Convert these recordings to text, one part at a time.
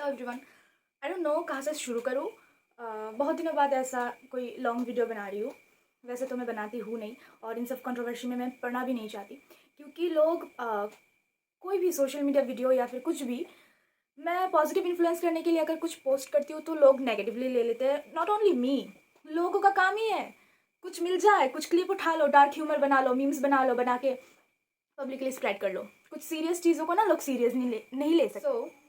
Hello everyone. I don't no कहाँ से शुरू करूँ। बहुत दिनों बाद ऐसा कोई लॉन्ग वीडियो बना रही हूँ। वैसे तो मैं बनाती हूँ नहीं, और इन सब कंट्रोवर्सी में मैं पढ़ना भी नहीं चाहती, क्योंकि लोग कोई भी सोशल मीडिया वीडियो या फिर कुछ भी, मैं पॉजिटिव इन्फ्लुएंस करने के लिए अगर कुछ पोस्ट करती हूँ तो लोग नेगेटिवली ले लेते हैं। नॉट ओनली मी, लोगों का काम ही है कुछ मिल जाए, कुछ क्लिप उठा लो, डार्क ह्यूमर बना लो, मीम्स बना लो, बना के पब्लिकली स्प्रेड कर लो। कुछ सीरियस चीज़ों को ना लोग सीरियस नहीं ले सकते।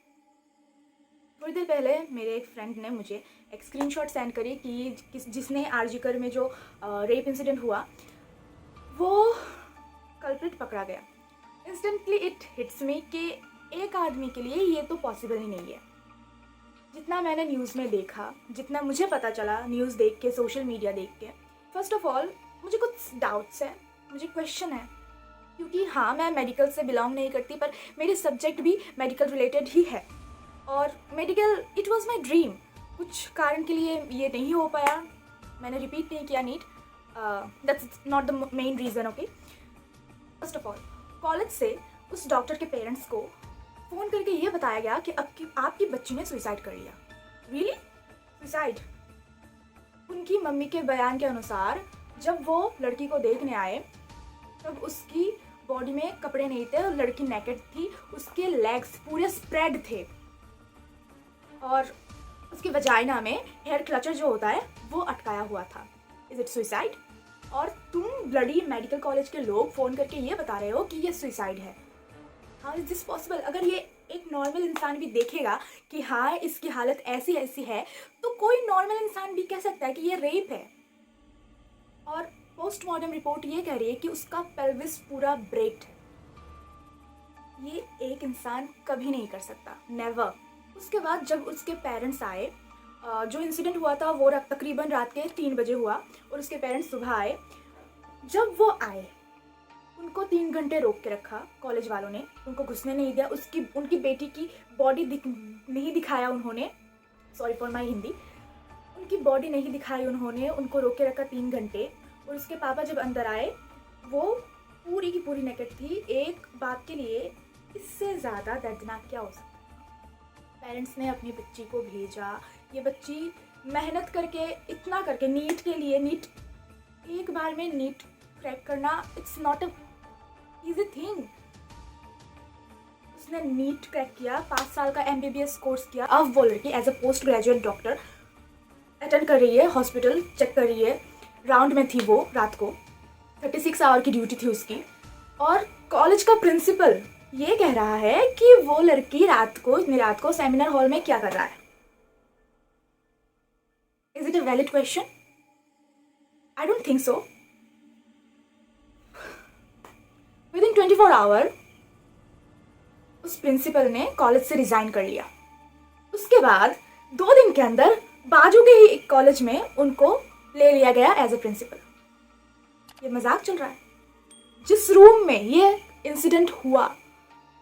थोड़ी देर पहले मेरे एक फ्रेंड ने मुझे एक स्क्रीनशॉट सेंड करी कि जिसने आरजीकर में जो रेप इंसिडेंट हुआ, वो कल्प्रिट पकड़ा गया। इंस्टेंटली इट हिट्स मी कि एक आदमी के लिए ये तो पॉसिबल ही नहीं है। जितना मैंने न्यूज़ में देखा, जितना मुझे पता चला न्यूज़ देख के, सोशल मीडिया देख के, फर्स्ट ऑफ ऑल मुझे कुछ डाउट्स हैं, मुझे क्वेश्चन है। क्योंकि हाँ, मैं मेडिकल से बिलोंग नहीं करती, पर मेरे सब्जेक्ट भी मेडिकल रिलेटेड ही है, और medical it was my dream. कुछ कारण के लिए ये नहीं हो पाया, मैंने रिपीट नहीं किया NEET. That's not the main reason. Okay, first of all college से उस डॉक्टर के पेरेंट्स को फ़ोन करके ये बताया गया कि आपकी बच्ची ने सुसाइड कर लिया। रियली? सुसाइड? उनकी मम्मी के बयान के अनुसार जब वो लड़की को देखने आए तब उसकी बॉडी में कपड़े नहीं थे और लड़की नेकेड थी। उसके लेग्स पूरे स्प्रेड थे और उसकी वजाइना में हेयर क्लचर जो होता है वो अटकाया हुआ था। Is it suicide? और तुम ब्लडी मेडिकल कॉलेज के लोग फ़ोन करके ये बता रहे हो कि ये सुसाइड है। How is this possible? अगर ये एक नॉर्मल इंसान भी देखेगा कि हाँ इसकी हालत ऐसी ऐसी है, तो कोई नॉर्मल इंसान भी कह सकता है कि ये रेप है। और पोस्टमार्टम रिपोर्ट ये कह रही है कि उसका पेल्विस पूरा ब्रेक्ड है। ये एक इंसान कभी नहीं कर सकता, नेवर। उसके बाद जब उसके पेरेंट्स आए, जो इंसिडेंट हुआ था वो तकरीबन रात के 3 बजे हुआ, और उसके पेरेंट्स सुबह आए। जब वो आए उनको 3 घंटे रोक के रखा कॉलेज वालों ने, उनको घुसने नहीं दिया। उनकी बेटी की बॉडी नहीं दिखाया उन्होंने। Sorry for my Hindi. उनकी बॉडी नहीं दिखाई उन्होंने, उनको रोक के रखा 3 घंटे। और उसके पापा जब अंदर आए, वो पूरी की पूरी नेकेड थी। एक बात के लिए इससे ज़्यादा दर्दनाक क्या हो सकता है? पेरेंट्स ने अपनी बच्ची को भेजा। ये बच्ची मेहनत करके, इतना करके, नीट के लिए, नीट एक बार में नीट क्रैक करना it's not a easy thing. उसने नीट क्रैक किया, 5 साल का MBBS कोर्स किया। अब वो लड़की as a post graduate doctor attend कर रही है, हॉस्पिटल चेक कर रही है। राउंड में थी वो रात को, 36 आवर की ड्यूटी थी उसकी। और कॉलेज का प्रिंसिपल ये कह रहा है कि वो लड़की रात को सेमिनार हॉल में क्या कर रहा है। Is it a valid question? I don't think so. Within 24 hour उस प्रिंसिपल ने कॉलेज से रिजाइन कर लिया। उसके बाद 2 दिन के अंदर बाजू के ही एक कॉलेज में उनको ले लिया गया एज अ प्रिंसिपल। ये मजाक चल रहा है? जिस रूम में ये इंसिडेंट हुआ,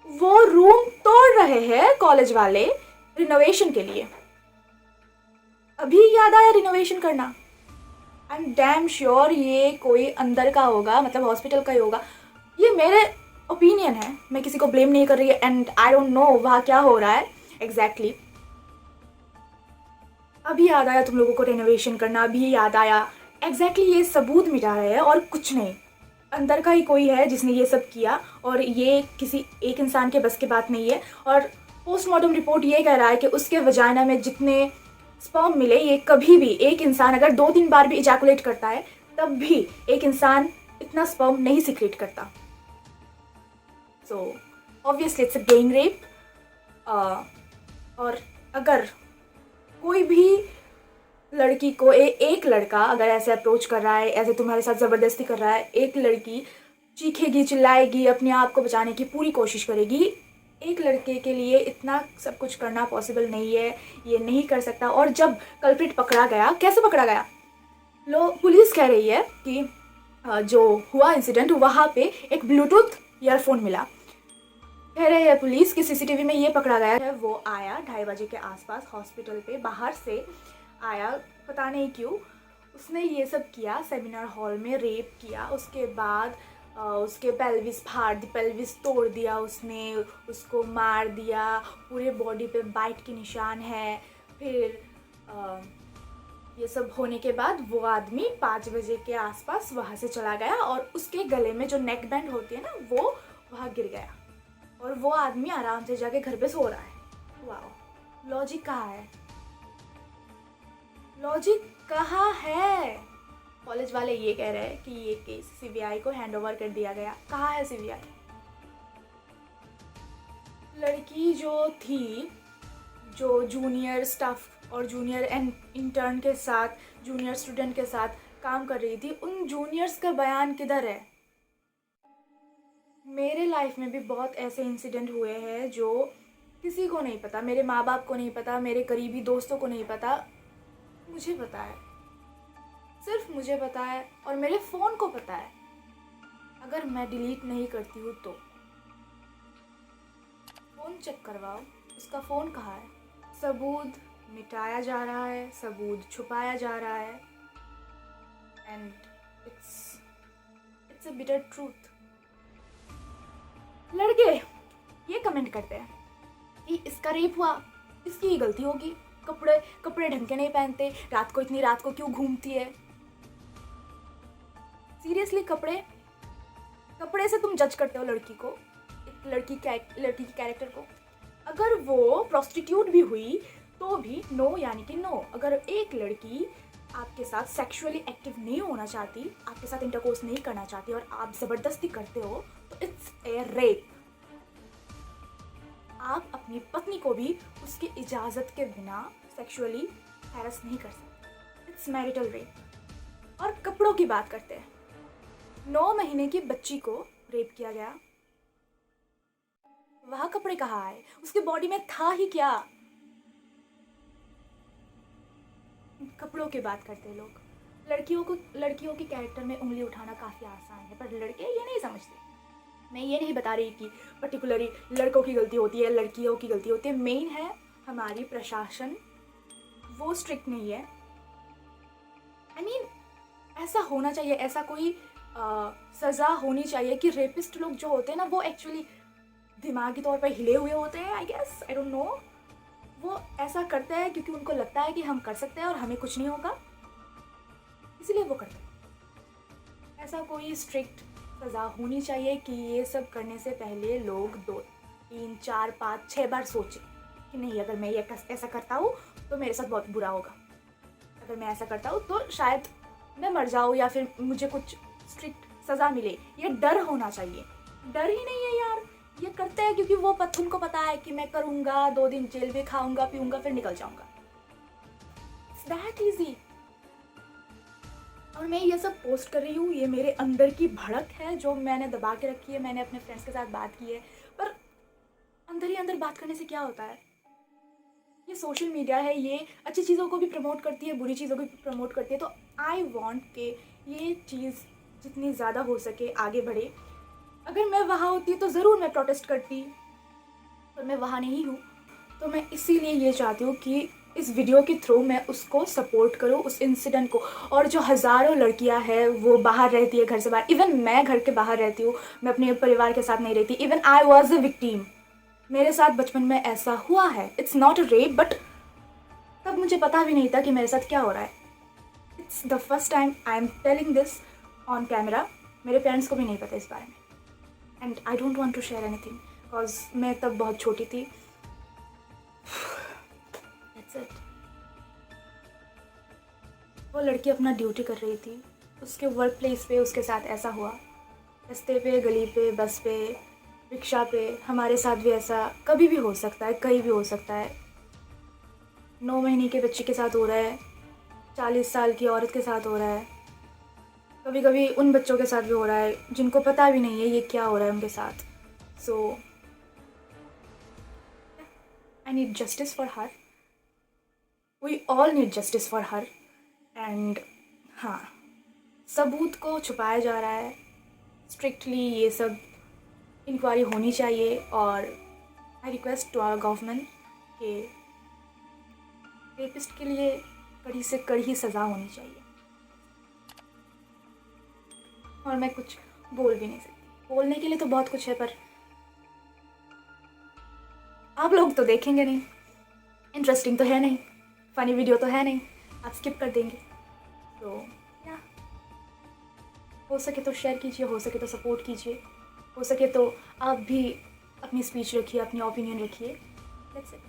वो रूम तोड़ रहे हैं कॉलेज वाले रिनोवेशन के लिए। अभी याद आया रिनोवेशन करना? आई एम डैम श्योर ये कोई अंदर का होगा, मतलब हॉस्पिटल का ही होगा। ये मेरे ओपिनियन है, मैं किसी को ब्लेम नहीं कर रही है, एंड आई डोंट नो वहाँ क्या हो रहा है एग्जैक्टली। अभी याद आया तुम लोगों को रिनोवेशन करना, अभी याद आया एग्जैक्टली। ये सबूत मिटा रहे हैं और कुछ नहीं। अंदर का ही कोई है जिसने ये सब किया, और ये किसी एक इंसान के बस की बात नहीं है। और पोस्टमार्टम रिपोर्ट ये कह रहा है कि उसके वजाइना में जितने स्पर्म मिले, ये कभी भी एक इंसान अगर 2-3 बार भी इजैकुलेट करता है, तब भी एक इंसान इतना स्पर्म नहीं सिक्रेट करता। So obviously it's a gang rape. और अगर कोई भी लड़की को एक लड़का अगर ऐसे अप्रोच कर रहा है, ऐसे तुम्हारे साथ ज़बरदस्ती कर रहा है, एक लड़की चीखेगी, चिल्लाएगी, अपने आप को बचाने की पूरी कोशिश करेगी। एक लड़के के लिए इतना सब कुछ करना पॉसिबल नहीं है, ये नहीं कर सकता। और जब कल्प्रिट पकड़ा गया, कैसे पकड़ा गया? पुलिस कह रही है कि जो हुआ इंसिडेंट, वहाँ पे एक ब्लूटूथ ईयरफोन मिला। कह रहे हैं पुलिस कि CCTV में ये पकड़ा गया है। वो आया 2:30 बजे के आसपास हॉस्पिटल पे, बाहर से आया, पता नहीं क्यों उसने ये सब किया, सेमिनार हॉल में रेप किया। उसके बाद उसके पेल्विस फाड़ दी, पेल्विस तोड़ दिया उसने, उसको मार दिया, पूरे बॉडी पे बाइट के निशान है। फिर ये सब होने के बाद वो आदमी 5 बजे के आसपास वहाँ से चला गया और उसके गले में जो नेक बैंड होती है ना, वो वहाँ गिर गया और वो आदमी आराम से जाके घर पे सो रहा है। वाह, लॉजिक कहाँ है? लॉजिक कहाँ है? कॉलेज वाले ये कह रहे हैं कि ये केस सीबीआई को हैंड ओवर कर दिया गया। कहाँ है सीबीआई? लड़की जो थी, जो जूनियर स्टाफ और जूनियर एंड इंटर्न के साथ, जूनियर स्टूडेंट के साथ काम कर रही थी, उन जूनियर्स का बयान किधर है? मेरे लाइफ में भी बहुत ऐसे इंसिडेंट हुए हैं जो किसी को नहीं पता, मेरे माँ बाप को नहीं पता, मेरे करीबी दोस्तों को नहीं पता, मुझे पता है, सिर्फ मुझे पता है और मेरे फ़ोन को पता है। अगर मैं डिलीट नहीं करती हूँ तो फ़ोन चेक करवाओ, उसका फ़ोन कहाँ है? सबूत मिटाया जा रहा है, सबूत छुपाया जा रहा है, and it's a bitter truth. लड़के ये कमेंट करते हैं कि इसका रेप हुआ, इसकी ही गलती होगी, कपड़े ढंग के नहीं पहनते, रात को इतनी रात को क्यों घूमती है। सीरियसली, कपड़े से तुम जज करते हो लड़की को, एक लड़की की कैरेक्टर को? अगर वो प्रोस्टिट्यूट भी हुई तो भी नो यानी कि नो। अगर एक लड़की आपके साथ सेक्सुअली एक्टिव नहीं होना चाहती, आपके साथ इंटरकोर्स नहीं करना चाहती और आप ज़बरदस्ती करते हो तो इट्स ए रेप। आप अपनी पत्नी को भी उसकी इजाज़त के बिना सेक्सुअली हैरेस नहीं कर सकते, इट्स मैरिटल रेप। और कपड़ों की बात करते हैं, 9 महीने की बच्ची को रेप किया गया, वह कपड़े कहाँ आए? उसके बॉडी में था ही क्या? कपड़ों की बात करते हैं लोग। लड़कियों के कैरेक्टर में उंगली उठाना काफ़ी आसान है, पर लड़के ये नहीं समझते। मैं ये नहीं बता रही कि पर्टिकुलरली लड़कों की गलती होती है, लड़कियों की गलती होती है। मेन है हमारी प्रशासन, वो स्ट्रिक्ट नहीं है। आई मीन ऐसा होना चाहिए, ऐसा कोई सज़ा होनी चाहिए कि रेपिस्ट लोग जो होते हैं ना, वो एक्चुअली दिमागी तौर पर हिले हुए होते हैं, I guess, I don't know. वो ऐसा करते हैं क्योंकि उनको लगता है कि हम कर सकते हैं और हमें कुछ नहीं होगा, इसलिए वो करते हैं। ऐसा कोई स्ट्रिक्ट सज़ा होनी चाहिए कि ये सब करने से पहले लोग 2, 3, 4, 5, 6 बार सोचें कि नहीं, अगर मैं ये ऐसा करता हूँ तो मेरे साथ बहुत बुरा होगा, अगर मैं ऐसा करता हूँ तो शायद मैं मर जाऊँ या फिर मुझे कुछ स्ट्रिक्ट सज़ा मिले। ये डर होना चाहिए। डर ही नहीं है यार, ये करते हैं क्योंकि वो उनको पता है कि मैं करूँगा, 2 दिन जेल में खाऊंगा पीऊँगा फिर निकल जाऊँगा। It's that easy. और मैं ये सब पोस्ट कर रही हूँ, ये मेरे अंदर की भड़क है जो मैंने दबा के रखी है। मैंने अपने फ्रेंड्स के साथ बात की है, पर अंदर ही अंदर बात करने से क्या होता है? ये सोशल मीडिया है, ये अच्छी चीज़ों को भी प्रमोट करती है, बुरी चीज़ों को भी प्रमोट करती है। तो आई वॉन्ट कि ये चीज़ जितनी ज़्यादा हो सके आगे बढ़े। अगर मैं वहाँ होती तो ज़रूर मैं प्रोटेस्ट करती, पर मैं वहाँ नहीं हूँ। तो मैं इसीलिए ये चाहती हूँ कि इस वीडियो के थ्रू मैं उसको सपोर्ट करूँ, उस इंसिडेंट को। और जो हज़ारों लड़कियाँ हैं वो बाहर रहती है, घर से बाहर, इवन मैं घर के बाहर रहती हूँ, मैं अपने परिवार के साथ नहीं रहती। Even I was a victim, मेरे साथ बचपन में ऐसा हुआ है। It's not a rape, but तब मुझे पता भी नहीं था कि मेरे साथ क्या हो रहा है। It's the first time I am telling this on camera. मेरे पेरेंट्स को भी नहीं पता इस बारे में, and I don't want to share anything because मैं तब बहुत छोटी थी। That's it. वो लड़की अपना ड्यूटी कर रही थी, उसके वर्क प्लेस पे उसके साथ ऐसा हुआ। रास्ते पे, गली पे, बस पे, रिक्शा पे, हमारे साथ भी ऐसा कभी भी हो सकता है, कहीं भी हो सकता है। 9 महीने के बच्चे के साथ हो रहा है, 40 साल की औरत के साथ हो रहा है, कभी कभी उन बच्चों के साथ भी हो रहा है जिनको पता भी नहीं है ये क्या हो रहा है उनके साथ। So I need justice for her, we all need justice for her. And हाँ, सबूत को छुपाया जा रहा है, स्ट्रिक्टली ये सब इंक्वायरी होनी चाहिए। और I request to our government कि रेपिस्ट के लिए कड़ी से कड़ी सज़ा होनी चाहिए। और मैं कुछ बोल भी नहीं सकती। बोलने के लिए तो बहुत कुछ है, पर आप लोग तो देखेंगे नहीं, इंटरेस्टिंग तो है नहीं, फ़नी वीडियो तो है नहीं, आप स्किप कर देंगे। तो या हो सके तो शेयर कीजिए, हो सके तो सपोर्ट कीजिए, हो सके तो आप भी अपनी स्पीच रखिए, अपनी ओपिनियन रखिए। Let's it.